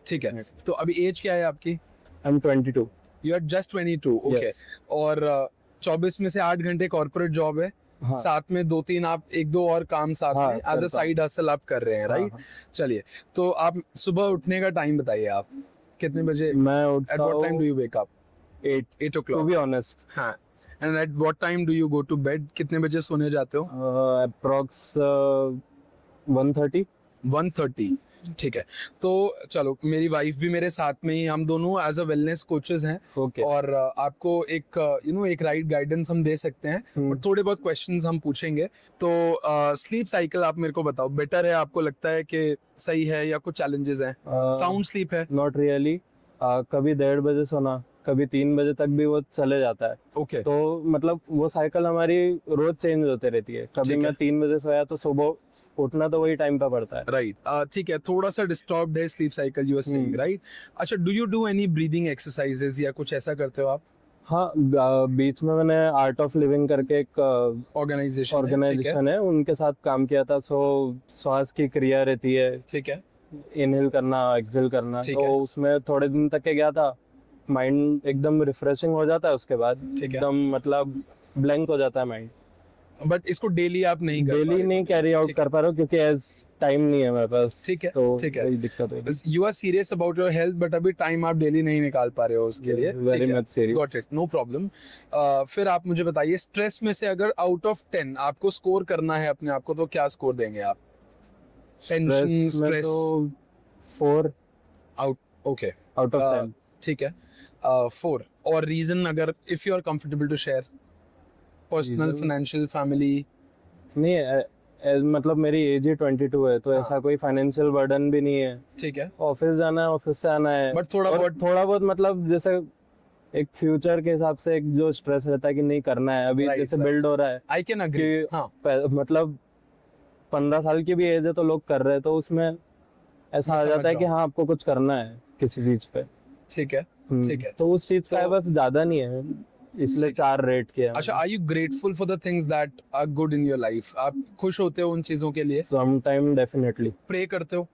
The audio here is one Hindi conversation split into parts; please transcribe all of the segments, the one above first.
ठीक है, तो अभी एज क्या है आपकी? I am 22। You are just 22, okay. Yes. और 24 में से 8 घंटे कॉर्पोरेट जॉब है, हाँ। साथ में 2-3 आप 1-2 और काम साथ हाँ, में एज अ करता साइड हसल आप कर रहे हैं, हाँ, राइट? हाँ। चलिए, तो आप सुबह उठने का टाइम बताइए, आप कितने बजे? मैं एट उठता व्हाट टाइम हूँ do you wake up? 8 8 two o'clock. Be honest. हाँ, and at what time do you go to bed? कितने बजे सोने जाते हो? अप्रॉक्स 1:30। 1:30, ठीक है। तो चलो, मेरी वाइफ भी मेरे साथ में ही, हम दोनों एज अ वेलनेस कोचेस हैं। Okay. और आपको एक एक राइट गाइडेंस हम दे सकते हैं, और थोड़े बहुत क्वेश्चंस हम पूछेंगे। तो स्लीप साइकिल आप मेरे को बताओ, बेटर है आपको लगता है कि सही है, या कुछ चैलेंजेस हैं? साउंड स्लीप है? Not really. कभी 1:30 बजे सोना, कभी 3 बजे तक भी वो चले जाता है। ओके, तो मतलब वो साइकिल हमारी रोज चेंज होते रहती है। कभी ठीक है। मैं 3 बजे सोया तो सुबह उठना तो वही टाइम पे पड़ता है। राइट, ठीक है, थोड़ा सा डिस्टर्ब्ड है sleep cycle, you are saying, right? अच्छा, do you do any breathing exercises या कुछ ऐसा करते हो आप? हाँ, बीच में मैंने आर्ट ऑफ लिविंग करके एक ऑर्गेनाइजेशन है, उनके साथ काम किया था। सो श्वास की क्रिया रहती है, ठीक है, इनहेल करना, एक्सहेल करना। ठीक तो है। उसमें थोड़े दिन तक के गया था। माइंड एकदम रिफ्रेशिंग हो जाता है उसके बाद। ठीक है। एकदम मतलब ब्लैंक हो जाता है माइंड। बट इसको डेली आप नहीं कर पा डेली रहे? नहीं कैरी आउट कर पा रहा हूँ क्योंकि एज टाइम नहीं है मेरे पास। ठीक है, तो ठीक है। वही दिक्कत है। You are serious about your health, but अभी टाइम आप डेली नहीं निकाल पा रहे हो उसके लिए। Very much serious. Got it, no problem. फिर आप मुझे बताइए, स्ट्रेस में से अगर आउट ऑफ 10 आपको स्कोर करना है अपने आप को, तो क्या स्कोर देंगे आप? टेंशन, स्ट्रेस में स्ट्रेस? तो 4 आउट, ओके, आउट ऑफ 10। ठीक है, 4। और रीजन, अगर if you are comfortable to share, personal, Reason? Financial, family? नहीं, मतलब मेरी एज ही 22 है, तो ऐसा कोई फाइनेंशियल बर्डन भी नहीं है। ठीक है, ऑफिस जाना है, ऑफिस से आना है। बट थोड़ा और बहुत थोड़ा बहुत मतलब जैसे एक फ्यूचर के हिसाब से एक जो स्ट्रेस रहता है कि नहीं करना है अभी, Right, जैसे right. बिल्ड हो रहा है आई कैन अग्री। कि हाँ, मतलब 15 साल की भी एज है तो लोग कर रहे हैं, तो उसमें ऐसा मैं आ समझ जाता है रहा कि हूँ। हाँ आपको कुछ करना है किसी चीज पे। ठीक है, ठीक है। तो उस चीज का तो- बस ज्यादा नहीं है, इसलिए 4 रेट किया। अच्छा, are you grateful for the things that are good in your life? आप खुश होते हो उन चीजों के लिए? Some time definitely. प्रे करते हो?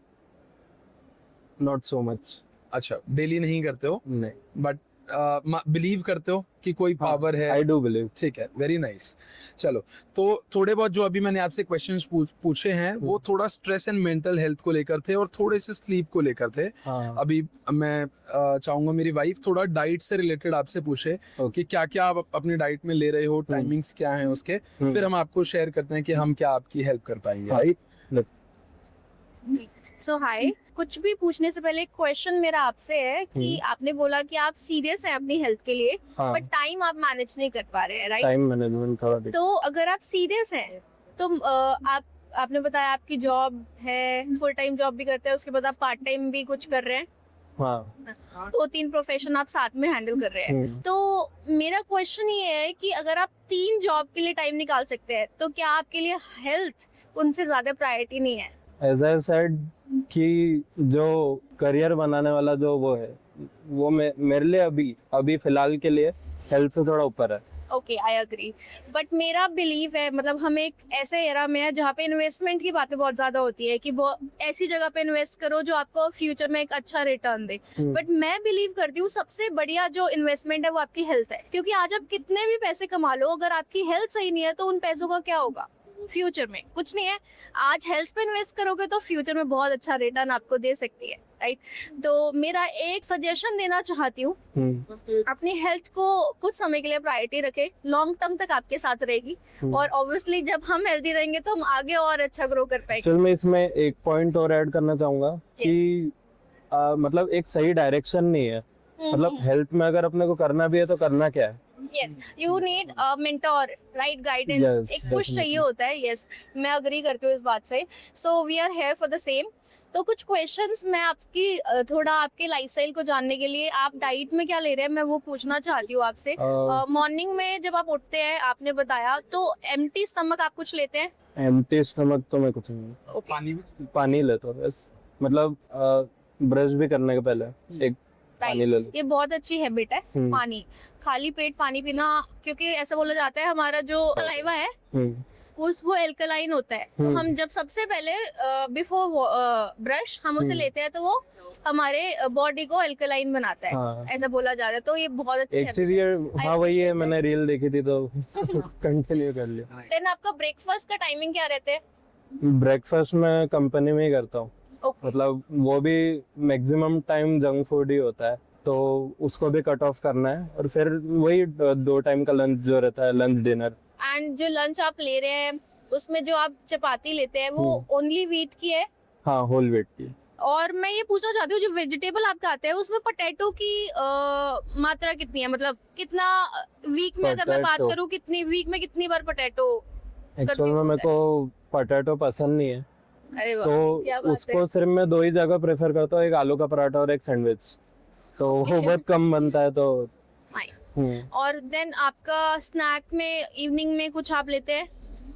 Not so much. अच्छा, डेली नहीं करते हो, नहीं। बट बिलीव करते हो कि कोई पावर है? I do believe. ठीक है, वेरी नाइस। चलो, तो थोड़े बहुत जो अभी मैंने आपसे क्वेश्चंस पूछे हैं, वो थोड़ा स्ट्रेस एंड मेंटल हेल्थ को लेकर थे, और थोड़े से स्लीप को लेकर थे। हाँ। अभी मैं चाहूंगा मेरी वाइफ थोड़ा डाइट से रिलेटेड आपसे पूछे कि क्या क्या आप अपनी डाइट में ले रहे हो, टाइमिंग्स क्या हैं उसके, फिर हम आपको शेयर करते हैं कि हम क्या आपकी हेल्प कर पाएंगे, राइट? सो हाय, कुछ भी पूछने से पहले एक क्वेश्चन मेरा आपसे है कि आपने बोला कि आप सीरियस हैं अपनी हेल्थ के लिए, हाँ। बट टाइम आप मैनेज नहीं कर पा रहे हैं, राइट? टाइम मैनेजमेंट थोड़ा दिक्कत। तो अगर आप सीरियस हैं तो आपने बताया आपकी जॉब है, फुल टाइम जॉब भी करते हैं, उसके बाद आप पार्ट टाइम भी कुछ कर रहे हैं। हाँ। 2-3 प्रोफेशन आप साथ में हैंडल कर रहे हैं। तो मेरा क्वेश्चन ये है कि अगर आप 3 जॉब के लिए टाइम निकाल सकते हैं, तो क्या आपके लिए हेल्थ उनसे ज्यादा प्रायोरिटी नहीं है? एज आई सेड कि जो करियर बनाने वाला जो वो है, वो मेरे लिए अभी फिलहाल के लिए हेल्थ से थोड़ा ऊपर है। Okay, I agree. बट मेरा बिलीव है, मतलब हम एक ऐसे एरा में है जहाँ पे इन्वेस्टमेंट की बातें बहुत ज्यादा होती है कि ऐसी जगह पे इन्वेस्ट करो जो आपको फ्यूचर में एक अच्छा रिटर्न दे। बट मैं बिलीव करती हूँ सबसे बढ़िया जो इन्वेस्टमेंट है वो आपकी हेल्थ है, क्योंकि आज आप कितने भी पैसे कमा लो, अगर आपकी हेल्थ सही नहीं है तो उन पैसों का क्या होगा? फ्यूचर में कुछ नहीं है। आज हेल्थ पे इन्वेस्ट करोगे तो फ्यूचर में बहुत अच्छा रिटर्न आपको दे सकती है, राइट? तो मेरा एक सजेशन देना चाहती हूँ, अपनी हेल्थ को कुछ समय के लिए प्रायोरिटी रखे, लॉन्ग टर्म तक आपके साथ रहेगी। और ऑब्वियसली जब हम हेल्दी रहेंगे तो हम आगे और अच्छा ग्रो कर पाएंगे। चल, मैं इसमें एक पॉइंट और ऐड करना चाहूंगा कि मतलब एक सही डायरेक्शन नहीं है। मतलब हेल्थ में अगर अपने को करना भी है तो करना क्या है? Yes, you need a mentor, right? Guidance, एक पुश चाहिए होता है। यस, मैं अग्री करती हूँ इस बात से। So we are here for the same. तो कुछ क्वेश्चंस मैं आपकी थोड़ा आपके लाइफस्टाइल को जानने के लिए, आप डाइट में क्या ले रहे हैं मैं वो पूछना चाहती हूँ आपसे। मॉर्निंग में जब आप उठते हैं, आपने बताया, तो एम्प्टी स्टमक आप कुछ लेते हैं? एम्प्टी स्टमक तो मैं कुछ नहीं, पानी लेता हूँ बस। मतलब ब्रश भी करने के पहले एक पानी ले लो। ये बहुत अच्छी हैबिट है, पानी, खाली पेट पानी पीना, क्योंकि ऐसा बोला जाता है हमारा जो सलाइवा है वो एल्कलाइन होता है, तो हम जब सबसे पहले बिफोर ब्रश हम उसे लेते हैं तो वो हमारे बॉडी को एल्कलाइन बनाता है, हाँ। ऐसा बोला जाता है। तो ये बहुत अच्छी एक चीज ये, हाँ वही है, मैंने रील देखी थी तो कंटिन्यू कर लिया। देन आपका ब्रेकफास्ट का टाइमिंग क्या रहते हैं? ब्रेकफास्ट मैं कंपनी में ही करता हूँ, Okay. मतलब वो भी मैक्सिमम टाइम जंक फूड ही होता है, तो उसको भी कट ऑफ करना है। और फिर वही 2 टाइम का लंच जो रहता है, लंच डिनर। एंड जो लंच आप ले रहे हैं उसमें जो आप चपाती लेते हैं वो ओनली वीट की है? हाँ, होल व्हीट की। और मैं ये पूछना चाहती हूँ, जो वेजिटेबल आपका आता है उसमें पोटैटो की मात्रा कितनी है? मतलब कितना वीक में, अगर मैं बात Potato. करूँ, कितनी वीक में कितनी बार पोटैटो? एक्चुअल में मेरे को पोटैटो पसंद नहीं है, अरे वाह, तो क्या बात उसको है। सिर्फ मैं 2 ही जगह प्रेफर करता हूँ, एक आलू का पराठा और एक सैंडविच। तो वो बहुत कम बनता है, तो Fine. और देन आपका स्नैक में इवनिंग में कुछ आप लेते हैं?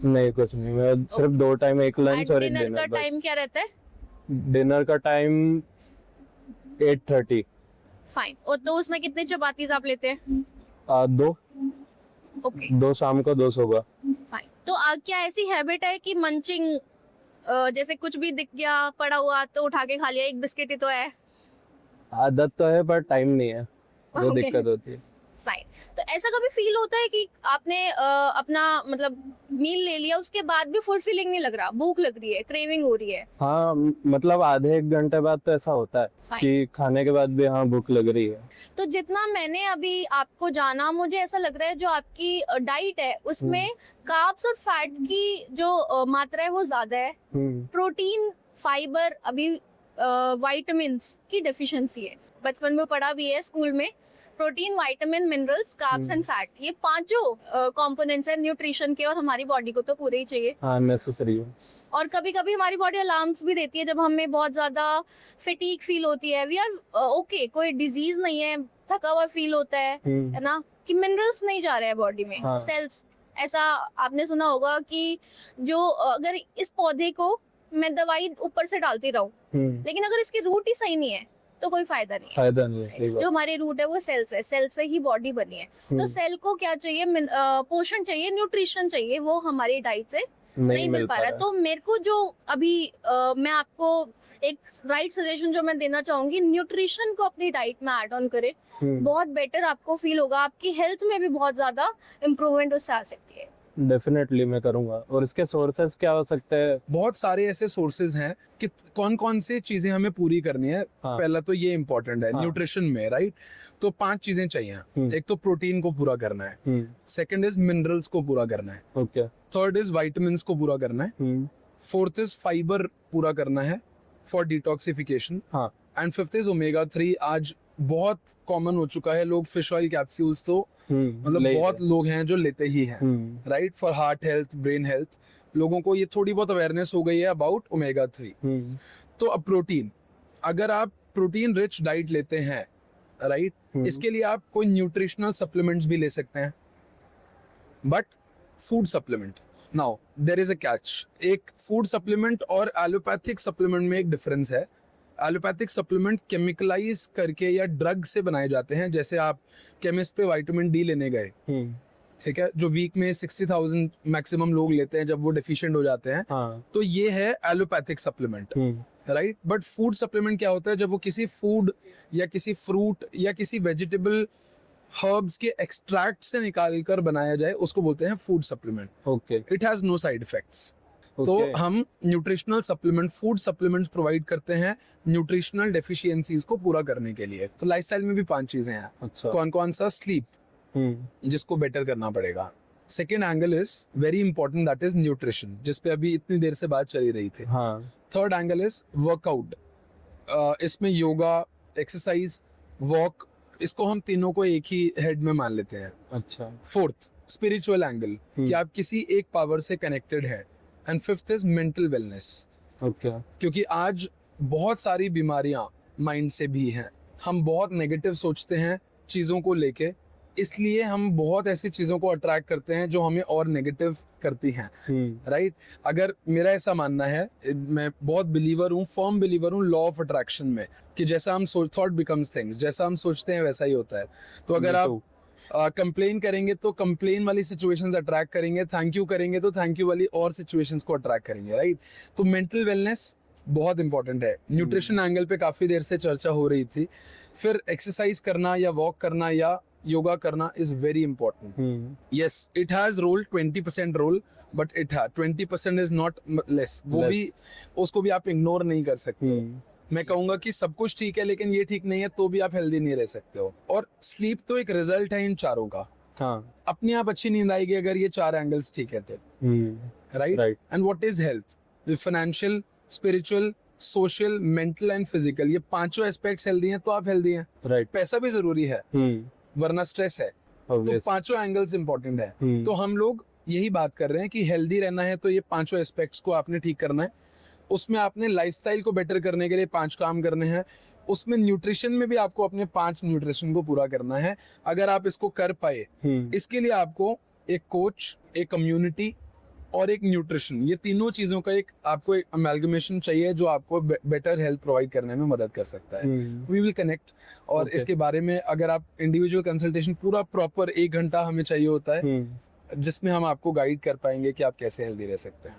नहीं, कुछ नहीं, मैं सिर्फ 2 टाइम, एक लंच और एक डिनर का डिनर टाइम बस। क्या रहता है? डिनर का टाइम 8:30। फाइन। और तो उसमें कितने चपातीज आप लेते हैं? 2 ओके 2 शाम को, 2 सुबह। फाइन। तो क्या ऐसी हैबिट है कि मंचिंग, जैसे कुछ भी दिख गया पड़ा हुआ तो उठा के खा लिया, एक बिस्किट ही तो है? आदत तो है पर टाइम नहीं है, वो Okay. दिक्कत होती है। फाइन। तो ऐसा कभी फील होता है कि आपने अपना मतलब मील ले लिया, उसके बाद भी फुलफिलिंग नहीं लग रहा, भूख लग रही है, क्रेविंग हो रही है? हाँ, मतलब आधे 1 घंटे बाद तो ऐसा होता है Fine. कि खाने के बाद भी हाँ भूख लग रही है। तो जितना मैंने अभी आपको जाना, मुझे ऐसा लग रहा है जो आपकी डाइट है उसमें कार्ब्स और फैट की जो मात्रा है वो ज्यादा है, प्रोटीन, फाइबर, अभी विटामिन्स की डेफिशिएंसी है। बचपन में पढ़ा भी है स्कूल में, protein, vitamin, minerals, carbs and fat, ये 5 जो कंपोनेंट्स है न्यूट्रिशन के, और हमारी बॉडी को तो पूरे ही चाहिए। हाँ, नेसेसरी है। और कभी कभी हमारी बॉडी अलार्म्स भी देती है जब हमें बहुत ज्यादा फटीग फील होती है, वी आर ओके, कोई डिजीज नहीं है, थका हुआ फील होता है ना, कि मिनरल्स नहीं जा रहे हैं बॉडी में, हाँ। सेल्स। ऐसा आपने सुना होगा कि जो अगर इस पौधे को मैं दवाई ऊपर से डालती रहूं, लेकिन अगर इसकी रूट ही सही नहीं है तो कोई फायदा नहीं है। फायदा नहीं है, सही जो बात। हमारी रूट है वो सेल्स है, सेल से ही बॉडी बनी है। तो सेल को क्या चाहिए? पोषण चाहिए, न्यूट्रिशन चाहिए, वो हमारी डाइट से नहीं मिल पा रहा। तो मेरे को जो अभी मैं आपको एक राइट सजेशन जो मैं देना चाहूंगी, न्यूट्रिशन को अपनी डाइट में ऐड ऑन करें, बहुत बेटर आपको फील होगा, आपकी हेल्थ में भी बहुत ज्यादा इम्प्रूवमेंट उससे आ सकती है। डेफिनेटली मैं करूंगा। और इसके सोर्सेस क्या हो सकते हैं? बहुत सारे ऐसे सोर्सेज हैं कि कौन कौन से चीजें हमें पूरी करनी है। हाँ। पहला तो ये इम्पोर्टेंट है न्यूट्रिशन में, राइट? तो 5 चीजें चाहिए। एक तो प्रोटीन को पूरा करना है, सेकंड इज मिनरल्स को पूरा करना है, ओके। थर्ड इज विटामिन्स को पूरा करना है, फोर्थ इज फाइबर पूरा करना है फॉर डिटॉक्सिफिकेशन, हाँ। And fifth is omega 3। आज बहुत कॉमन हो चुका है, लोग फिश ऑयल कैप्सूल्स तो मतलब बहुत लोग हैं जो लेते ही हैं, right? For heart health, brain health, लोगों को ये थोड़ी बहुत अवेयरनेस हो गई है अबाउट ओमेगा 3। तो अब प्रोटीन, अगर आप प्रोटीन रिच डाइट लेते हैं, राइट, इसके लिए आप कोई न्यूट्रिशनल सप्लीमेंट्स भी ले सकते हैं, but food supplement, now there is a catch. एक फूड सप्लीमेंट और एलोपैथिक सप्लीमेंट में एक डिफरेंस है। एलोपैथिक सप्लीमेंट केमिकलाइज करके या ड्रग से बनाए जाते हैं, जैसे आप केमिस्ट पे विटामिन डी लेने गए, ठीक है, जो वीक में 60,000 मैक्सिमम लोग लेते हैं जब वो डेफिशिएंट हो जाते हैं, हाँ। तो ये है allopathic supplement, right? But food supplement क्या होता है? जब वो किसी फूड या किसी फ्रूट या किसी वेजिटेबल हर्ब्स के एक्सट्रैक्ट से निकाल कर बनाया जाए, उसको बोलते हैं food supplement. Okay. It has no side effects. तो हम nutritional supplement, food supplements provide करते हैं न्यूट्रिशनल डेफिशिएंसीज को पूरा करने के लिए। तो लाइफस्टाइल में भी 5 चीजें हैं। अच्छा। कौन कौन सा? स्लीप, जिसको बेटर करना पड़ेगा। Second angle is very important, that is nutrition, जिस पे अभी इतनी देर से बात चली रही थी। हाँ। थर्ड एंगल इज वर्कआउट, इसमें योगा, एक्सरसाइज, वॉक, इसको हम तीनों को एक ही हेड में मान लेते हैं। अच्छा। फोर्थ स्पिरिचुअल एंगल, कि आप किसी एक पावर से कनेक्टेड है। And fifth is mental wellness, okay. क्योंकि आज बहुत सारी बीमारियां माइंड से भी हैं। हम बहुत नेगेटिव सोचते हैं चीज़ों को लेके, इसलिए हम बहुत ऐसी चीज़ों को अट्रैक्ट करते हैं जो हमें और नेगेटिव करती हैं, राइट? अगर मेरा ऐसा मानना है, मैं बहुत बिलीवर हूँ, फर्म बिलीवर हूँ लॉ ऑफ अट्रैक्शन में, कि जैसा हम सोच, थॉट बिकम्स थिंग्स, जैसा हम सोचते हैं वैसा ही होता है। तो अगर आप कंप्लेन करेंगे तो कंप्लेन वाली सिचुएशंस अट्रैक्ट करेंगे, थैंक यू करेंगे तो थैंक यू वाली और सिचुएशंस को अट्रैक्ट करेंगे, राइट? तो मेंटल वेलनेस बहुत इंपॉर्टेंट है। न्यूट्रिशन एंगल पे काफ़ी देर से चर्चा हो रही थी, फिर एक्सरसाइज करना या वॉक करना या योगा करना is very important. Yes, it has role 20% role, but it 20% is not less. वो Less. भी, उसको भी आप इग्नोर नहीं कर सकते। मैं कहूंगा कि सब कुछ ठीक है लेकिन ये ठीक नहीं है तो भी आप हेल्दी नहीं रह सकते हो। और स्लीप तो एक रिजल्ट है इन चारों का। हाँ, अपने आप अच्छी नींद आएगी अगर ये 4 एंगल्स ठीक है तो, right? Right. And what is health? Financial, spiritual, social, mental and physical, ये पांचों एस्पेक्ट्स हेल्दी हैं तो आप हेल्दी हैं। राइट। पैसा भी जरूरी है वरना स्ट्रेस है, तो पांचों एंगल्स इंपॉर्टेंट है। तो हम लोग यही बात कर रहे हैं कि हेल्दी रहना है तो ये पांचों एस्पेक्ट्स को आपने ठीक करना है। उसमें आपने लाइफस्टाइल को बेटर करने के लिए 5 काम करने हैं। उसमें न्यूट्रिशन में भी आपको अपने 5 न्यूट्रिशन को पूरा करना है। अगर आप इसको कर पाए, इसके लिए आपको एक कोच, एक कम्युनिटी और एक न्यूट्रिशन, ये तीनों चीजों का एक आपको एक अमेलगमेशन चाहिए जो आपको बेटर हेल्थ प्रोवाइड करने में मदद कर सकता है। वी विल कनेक्ट, और Okay. इसके बारे में अगर आप इंडिविजुअल कंसल्टेशन पूरा प्रॉपर 1 घंटा हमें चाहिए होता है, जिसमें हम आपको गाइड कर पाएंगे कि आप कैसे हेल्दी रह सकते हैं।